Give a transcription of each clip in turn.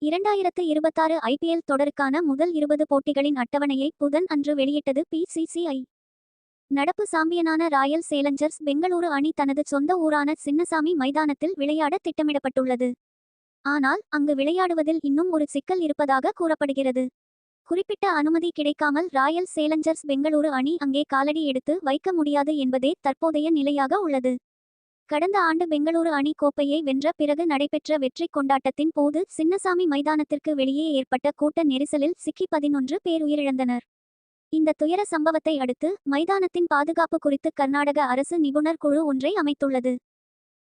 2026 IPL தொடருக்கான முதல் 20 போட்டிகளின் அட்டவணையை புதன் அன்று வெளியிட்டது பிசிசிஐ. நடப்பு சாம்பியனான ராயல் சேலஞ்சர்ஸ் பெங்களூரு அணி தனது சொந்த ஊரான சின்னசாமி மைதானத்தில் விளையாட திட்டமிடப்பட்டுள்ளது. ஆனால் அங்கு விளையாடுவதில் இன்னும் ஒரு சிக்கல் இருப்பதாக கூறப்படுகிறது. குறிப்பிட்ட அனுமதி கிடைக்காமல் ராயல் சேலஞ்சர்ஸ் பெங்களூரு அணி அங்கே காலடி எடுத்து வைக்க முடியாது என்பதே தற்போதைய நிலையாக உள்ளது. கடந்த ஆண்டு பெங்களூரு அணி கோப்பையை வென்ற பிறகு நடைபெற்ற வெற்றி கொண்டாட்டத்தின் போது சின்னசாமி மைதானத்திற்கு வெளியே ஏற்பட்ட கூட்ட நெரிசலில் சிக்கி 11 பேர் உயிரிழந்தனர். இந்த துயர சம்பவத்தை அடுத்து மைதானத்தின் பாதுகாப்பு குறித்து கர்நாடக அரசு நிபுணர் குழு ஒன்றை அமைத்துள்ளது.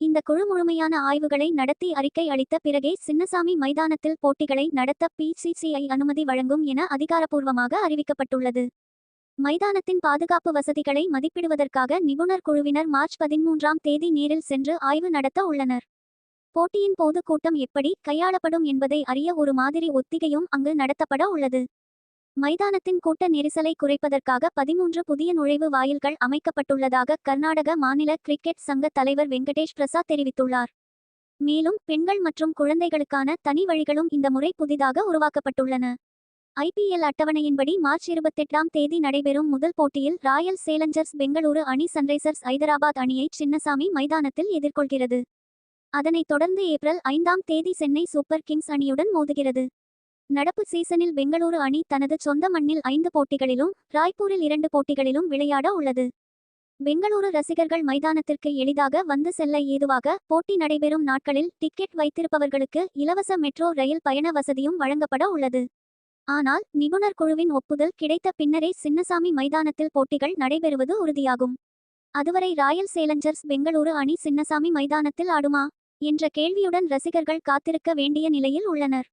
இந்த குழு முழுமையான ஆய்வுகளை நடத்தி அறிக்கை அளித்த பிறகே சின்னசாமி மைதானத்தில் போட்டிகளை நடத்த பிசிசிஐ அனுமதி வழங்கும் என அதிகாரப்பூர்வமாக அறிவிக்கப்பட்டுள்ளது. மைதானத்தின் பாதுகாப்பு வசதிகளை மதிப்பிடுவதற்காக நிபுணர் குழுவினர் மார்ச் 13ஆம் தேதி நேரில் சென்று ஆய்வு நடத்த உள்ளனர். போட்டியின் போது கூட்டம் எப்படி கையாளப்படும் என்பதை அறிய ஒரு மாதிரி ஒத்திகையும் அங்கு நடத்தப்பட உள்ளது. மைதானத்தின் கூட்ட நெரிசலை குறைப்பதற்காக 13 புதிய நுழைவு வாயில்கள் அமைக்கப்பட்டுள்ளதாக கர்நாடக மாநில கிரிக்கெட் சங்க தலைவர் வெங்கடேஷ் பிரசாத் தெரிவித்துள்ளார். மேலும் பெண்கள் மற்றும் குழந்தைகளுக்கான தனி வழிகளும் இந்த முறை புதிதாக உருவாக்கப்பட்டுள்ளன. ஐபிஎல் அட்டவணையின்படி மார்ச் 28ஆம் தேதி நடைபெறும் முதல் போட்டியில் ராயல் சேலஞ்சர்ஸ் பெங்களூரு அணி சன்ரைசர்ஸ் ஐதராபாத் அணியை சின்னசாமி மைதானத்தில் எதிர்கொள்கிறது. அதனைத் தொடர்ந்து ஏப்ரல் 5ஆம் தேதி சென்னை சூப்பர் கிங்ஸ் அணியுடன் மோதுகிறது. நடப்பு சீசனில் பெங்களூரு அணி தனது சொந்த மண்ணில் 5 போட்டிகளிலும் ராய்ப்பூரில் 2 போட்டிகளிலும் விளையாட உள்ளது. பெங்களூரு ரசிகர்கள் மைதானத்திற்கு எளிதாக வந்து செல்ல ஏதுவாக போட்டி நடைபெறும் நாட்களில் டிக்கெட் வைத்திருப்பவர்களுக்கு இலவச மெட்ரோ ரயில் பயண வசதியும் வழங்கப்பட உள்ளது. ஆனால் நிபுணர் குழுவின் ஒப்புதல் கிடைத்த பின்னரே சின்னசாமி மைதானத்தில் போட்டிகள் நடைபெறுவது உறுதியாகும். அதுவரை ராயல் சேலஞ்சர்ஸ் பெங்களூரு அணி சின்னசாமி மைதானத்தில் ஆடுமா என்ற கேள்வியுடன் ரசிகர்கள் காத்திருக்க வேண்டிய நிலையில் உள்ளனர்.